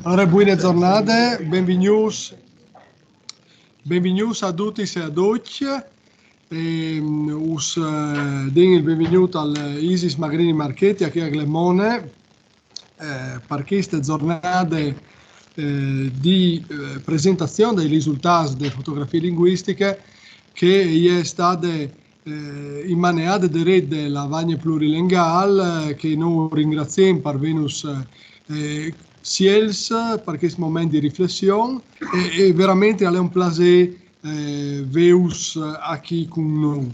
Allora, buone giornate, benvenuti a tutti e a tutti. Us il benvenuto al Isis Magrini Marchetti qui a Glemone per queste giornate di presentazione dei risultati delle fotografie linguistiche che è stata in maneade de rete della Vagne Plurilingual che noi ringraziamo per Venus Siels per questo momento di riflessione e veramente è un piacere veus qui con noi.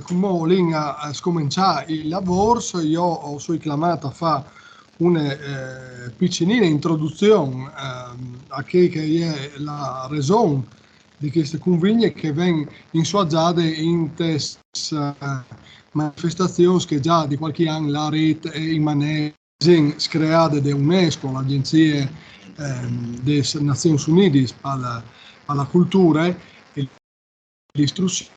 Come a scominciare il lavoro, io ho chiamato a fare una piccolina introduzione a che è la ragione di queste convigne che vengono insuaggiate in queste manifestazioni che già di qualche anno la rete è in maniera create da UNESCO, l'agenzia delle Nazioni Unite per la cultura e l'istruzione,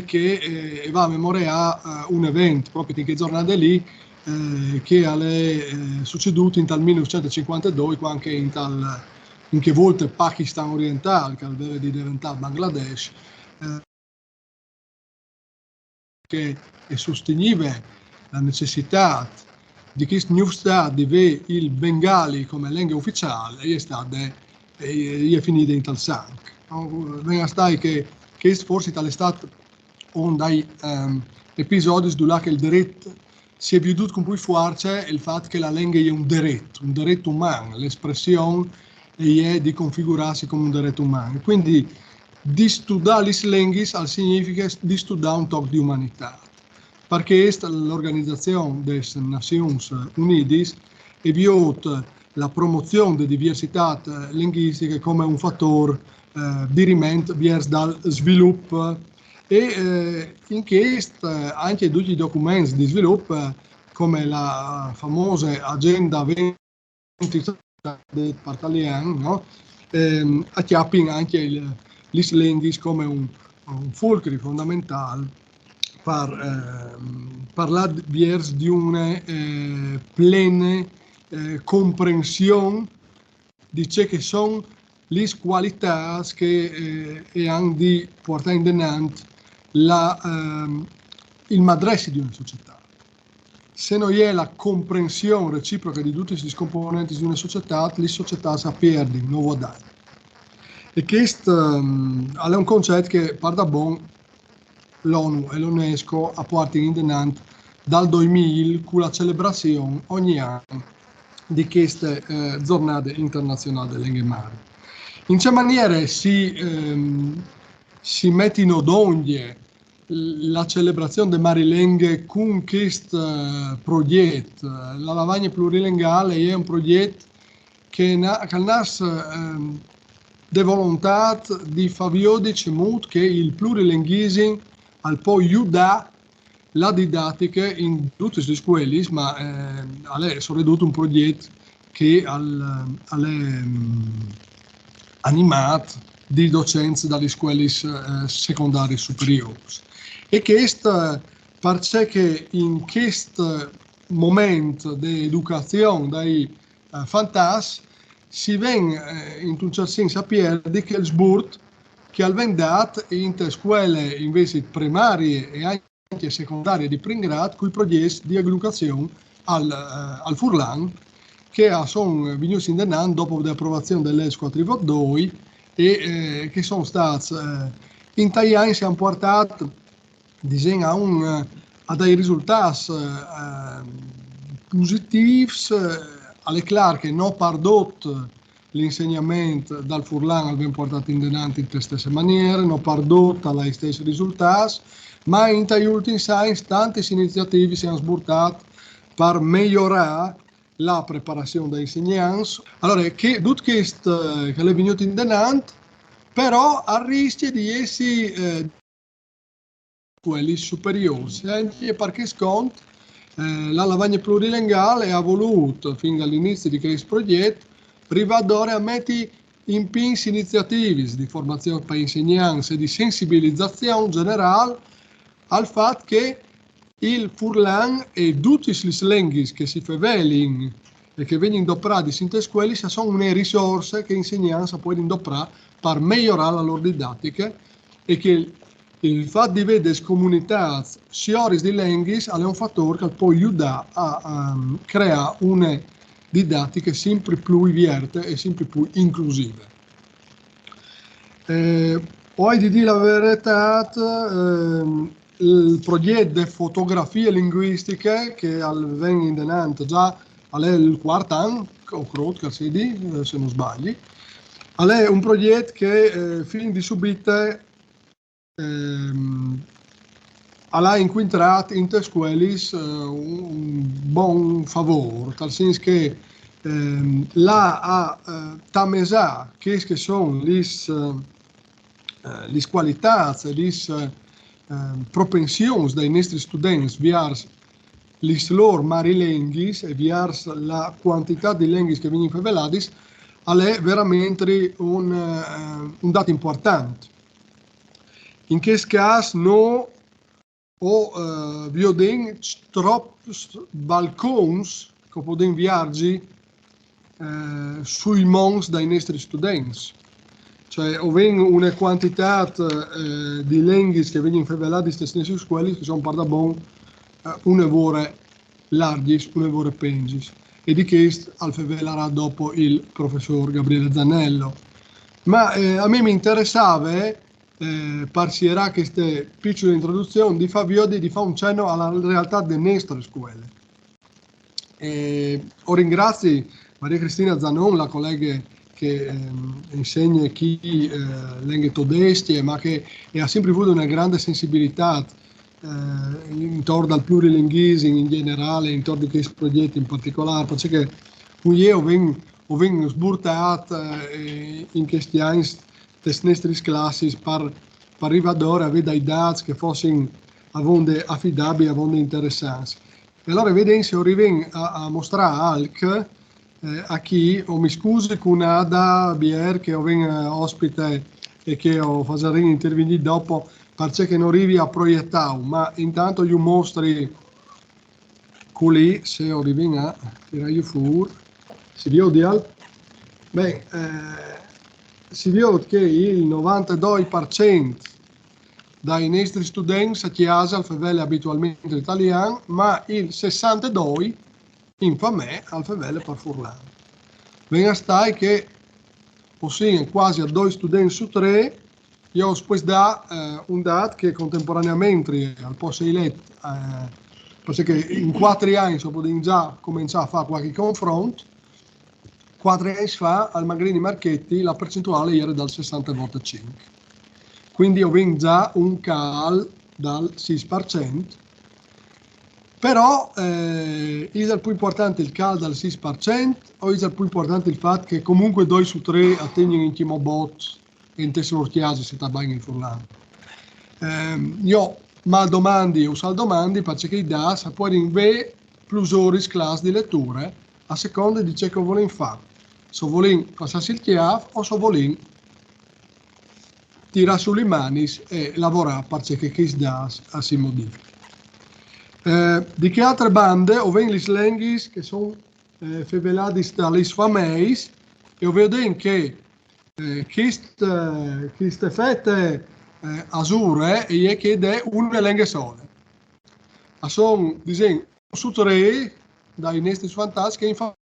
che va a memoriare un evento proprio in che giornate lì che è succeduto in tal 1952 anche in che volte Pakistan orientale che aveva di diventare Bangladesh che sosteneva la necessità di questo nuovo Stato di avere il Bengali come lingua ufficiale è finita in tal sangue. Venga stai che forse è stato uno dei episodi dove il diritto si è veduto con più forza il fatto che la lingua è un diritto umano, l'espressione è di configurarsi come un diritto umano. Quindi di studiare le lingue significa di studiare un tocco di umanità. Perché l'Organizzazione delle Nazioni Unite è viota la promozione della diversità linguistica come un fattore di rimente verso dal sviluppo e in questo anche tutti i documenti di sviluppo come la famosa Agenda 2030 del Partalian, no? Acchiappano anche le lingue come un fulcro fondamentale per parlare di una plena comprensione di ciò che sono le qualità che hanno di portare in denant il madresse di una società. Se non è la comprensione reciproca di tutti i componenti di una società, le società si perdono, non va bene. E questo è un concetto che parla buon l'ONU e l'UNESCO apportano in denant dal 2000 con la celebrazione ogni anno di queste giornate internazionali delle lingue madri. In che maniera si mette in odoglie la celebrazione delle marilingue con questo progetto? La Lavagna Plurilinguale è un progetto che nasce di volontà di Fabio De Cemut che il plurilinguismo al poi aiuta la didattica in tutte le scuole, ma è soprattutto un progetto che è animato di docenze dalle scuole secondarie superiori. E questo perché in questo momento di educazione dei fantasmi si viene in un certo senso a perdere che il sburt che al vendat in scuole invece primarie e anche secondarie di primo grado con i progetti di educazione al Furlan che sono venuti in denaro dopo l'approvazione dell'ESCO 4.2 e che sono stati in Thailand si hanno portato a dei risultati positivi. È chiaro che non pardot l'insegnamento dal Furlan abbiamo portato in denanti in le stesse maniere, non pardot agli stessi risultati, ma in gli ultimi anni tante iniziative si sono sburtate per migliorare la preparazione degli insegnanti. Allora, che tutto questo che è venuto in denanti, però a rischio di essere quelli superiori, perché sconto la Lavagna Plurilinguale ha voluto, fin dall'inizio di questo progetto, rivadore a mettere in pinze iniziative di formazione per insegnanti e di sensibilizzazione generale al fatto che il Furlan e tutte le lingue che si favelin e che vengono doprati in te scuole sono una risorsa che gli insegnanti possono doprare per migliorare la loro didattica e che il fatto di vedere comunità sioris di lingue è un fattore che può aiutare a creare una didattica sempre più diversa e sempre più inclusiva. Poi di dire la verità, il progetto di fotografie linguistiche che viene in denante già è il quarto anno, o credo che si dica, se non sbagli, è un progetto che fin di subito ha incontrato in te scuole un buon favore, nel senso che là ha tamesà che sono le qualità, le propensioni dei nostri studenti verso le loro marilingue e verso la quantità di lingue che vengono favelate, è veramente un dato importante. In questo caso non abbiamo troppi balconi che possiamo viaggiare sui mondi dei nostri studenti. Cioè, abbiamo una quantità di lingue che vengono favelate nelle scuole che sono per da buon una ore larghe, una ore pengis. E di questo al favelerà dopo il professor Gabriele Zanello. Ma a me mi interessava partirà questa piccola introduzione di di fare un cenno alla realtà delle nostre scuole. Ringrazio Maria Cristina Zanon, la collega che insegna chi lingue tedesche, ma che ha sempre avuto una grande sensibilità intorno al plurilinguismo in generale, intorno a questi progetti in particolare, perché io vengo sburtato in questi anni delle nostre classi per arrivare a avere dei dati che fossero affidabili, interessanti. E allora vedi se arrivo a mostrare a chi, o mi scusi con Ada Bier che ho ospite e che ho fatto intervenire dopo, perché non arrivi a proiettare, ma intanto io mostri qui, se arrivi a tirare fuori, si vede si vede che il 92% dai nostri studenti a chiesa alfavelle abitualmente italiano, ma il 62% infame alfavelle per furlano. Venga stai che ossia quasi a 2 studenti su 3 io ho spostato un dato che contemporaneamente al posto di letto, perché in 4 anni si può già cominciare a fare qualche confronto. 4 anni fa al Magrini Marchetti la percentuale era dal 60,5%. Quindi ho già un calo dal 6%, però è il più importante il calo dal 6% o è il più importante il fatto che comunque 2 su 3 attengono in chimo bot e in tesoro chiasi se sta bene in furlano. Io mal domandi o sal domandi perché i DAS poi in plusoris class di letture a seconda di ciò che vogliono fare. Se vogliono passarsi il chiave o se vogliono tirare sulle mani e lavorare perché che DAS si modifica. Di che altre bande o vengono le lingue che sono favelate dalle famiglie e ho vedo che queste fette azzurre è che è una lingua sola. Sono disegni su 3 dai nostri fantasmi che infatti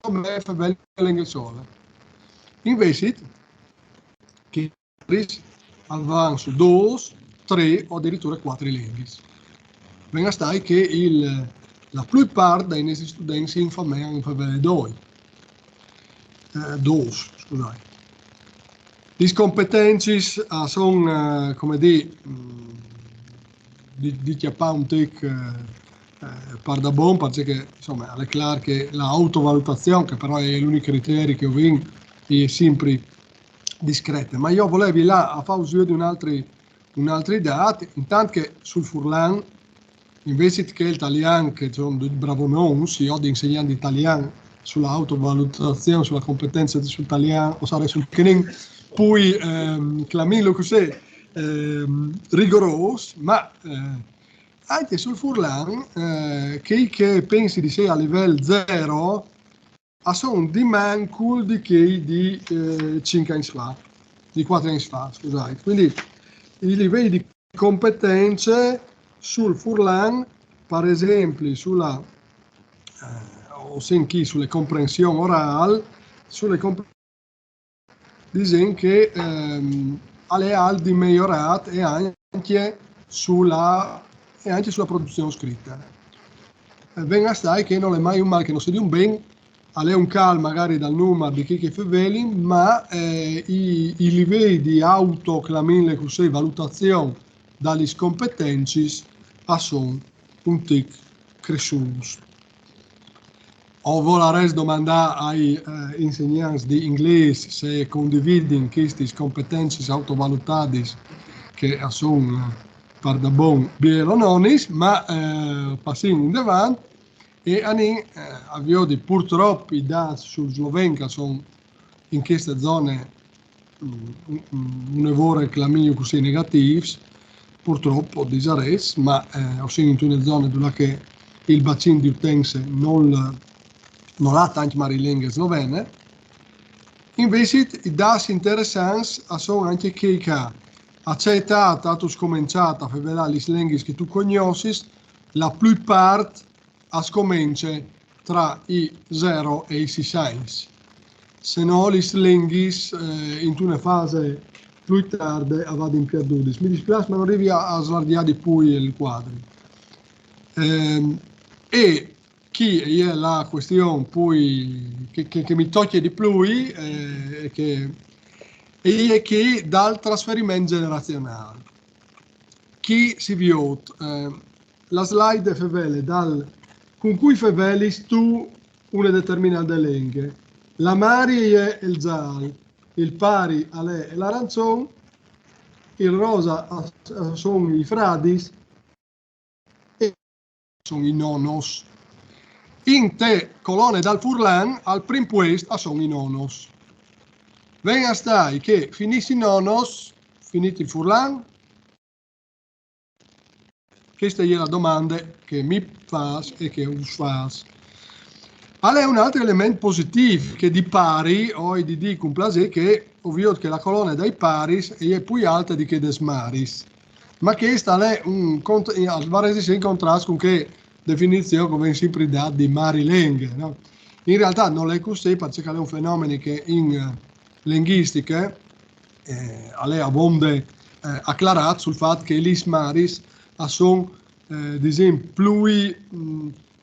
favelle lingua sola. Invece che vanno su 2, 3 o addirittura 4 lingue. Venga stai che la più parte dei nostri studenti si infamano in favore 2. Scusate. Le competenze sono, come dire, di chiappare un tic par da buon, perché insomma è chiaro che l'autovalutazione, che però è l'unico criterio che ho vinto, è sempre discreta. Ma io volevo là a fare uso di un altro dato, intanto che sul furlan, invece che l'italiano, che sono bravo non, si ho di insegnante italiano sulla autovalutazione, sulla competenza sull'italiano, o sarei sul kening, poi clamilo così rigoroso, ma anche sul furlan, che pensi di sé a livello 0, sono di mancul di che di 5 anni fa, di 4 anni fa, scusate. Quindi i livelli di competenze sul Furlan, per esempio, sulla sulle comprensioni orali, sulle disegni che alle aldi migliorate e anche sulla produzione scritta. Venga a stare che non è mai un male che non si di un ben, è un cal magari dal numero di chi che feveli, ma i livelli di autoclamine così valutazione dalle competenze sono un tic cresciuti. O volerei domandare ai insegnanti di inglese se condividono queste competenze autovalutate che sono per da buon bielo nonis, ma passiamo in avanti e avviò purtroppo i dati sul Slovenca sono in queste zone un evore claminio così negativi, purtroppo disares, ma sono in una zone dove il bacino di utenze non ha tante marilenghe slovene. Invece i dati interessanti sono anche che accettata, tu scominciata a fare le lingue che tu conosci, la plupart scomincia tra i 0 e i 6 anni. Se no, le lingue in una fase più tarda vanno in perduti. Mi dispiace, ma non arrivi a sguardare di più il quadro. E chi è la questione poi che mi tocca di più è che dal trasferimento generazionale. Chi si vota la slide fevele con cui fevelis tu una determinata lingua. La mari è il giallo, il pari è l'arancione, il rosa sono i fradis e sono i nonos. In te colonne dal Furlan al primo posto sono i nonos. Venga stai che finisci i nonos, finito il Furlan. Questa è la domanda che mi fas e che us fas. È un altro elemento positivo che di pari o di dico un placer che ovvio che la colonna dai paris è più alta di che des maris. Ma questa è un in contrasto con che definizione come viene sempre data di marilenghe, no? In realtà non è così perché è un fenomeno che in linguistica è abbonde acclarato sul fatto che gli maris sono più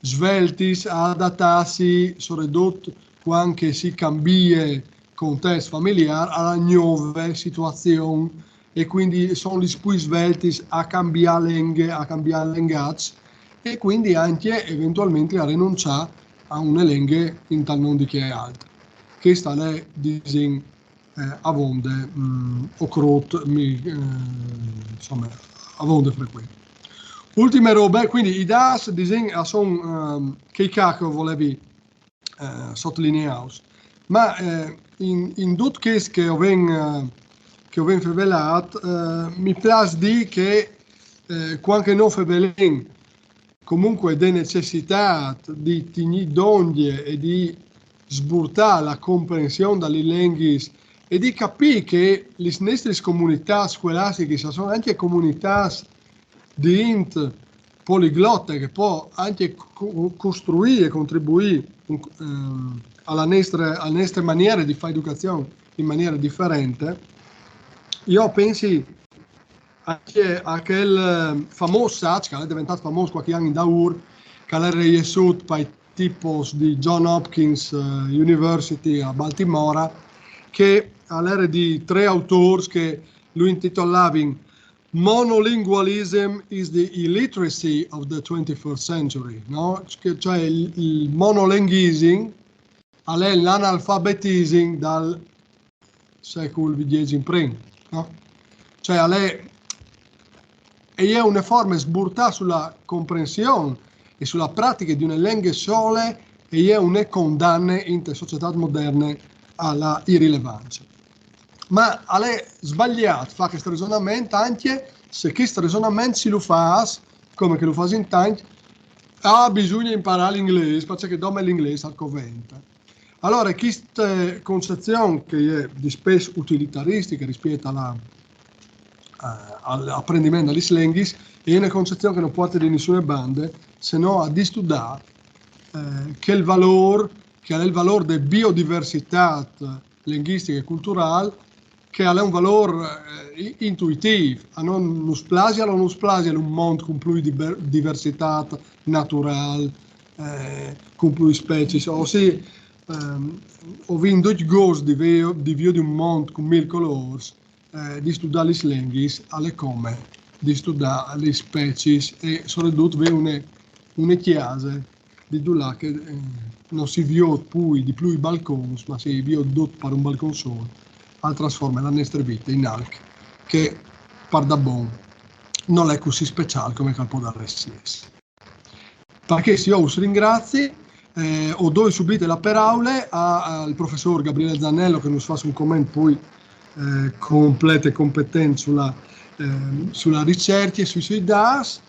svelti, adattati, soprattutto quando si cambia contesto familiare alla nuova situazione e quindi sono gli più svelti a cambiare lingue, a cambiare linguaggi e quindi anche eventualmente a rinunciare a una lingua in tal non di che è altra. Questa è disegno avonde occorre insomma avonde frequente. Ultime robe, quindi i DAS sono che volevi sottolineare, ma in tutti questi che ho rivelato, mi piace dire che quando non riveliamo comunque delle necessità di tenere d'onde e di sburtare la comprensione dalle lingue e di capire che le nostre comunità scolastiche sono anche comunità di int poliglotte che può anche costruire e contribuire alla nostra maniera di fare educazione in maniera differente. Io penso anche a quel famoso SAC che è diventato famoso qualche anno da che è riassunto per i tipos di John Hopkins University a Baltimora, che all'era di 3 autori che lui intitolavano Monolingualism is the illiteracy of the 21st century, no? Cioè il monolinguismo è l'analfabetismo dal secolo XX prima, no? Cioè è una forma sburtata sulla comprensione e sulla pratica di una lingua sola e è una condanna in società moderne alla irrilevanza. Ma è sbagliato fare questo ragionamento anche se questo ragionamento si lo fa come che lo fa in tanti bisogna imparare l'inglese perché dopo l'inglese al convento. Allora, questa concezione che è di spes utilitaristica rispetto all'apprendimento delle lingue è una concezione che non può tenere nessuna bande se no a studiare che il valore di biodiversità linguistica e culturale, che ha un valore intuitivo, non splasi un mondo con più diversità naturale, con più specie, ossia ho vinto i ghost di via di un mondo con mille colori, di studiare le lingue alle come di studiare le specie e soprattutto una chiesa di là che non si vio poi di più i balconi, ma si vio tutto per un balcone solo, al trasforma la nostra vita in alc, che par da buon non è così speciale come può dare SCS. Perché se io us ringrazio, ho due subite la parola al professor Gabriele Zannello che nos fa un commento poi completo e competente sulla ricerca e sui DAS.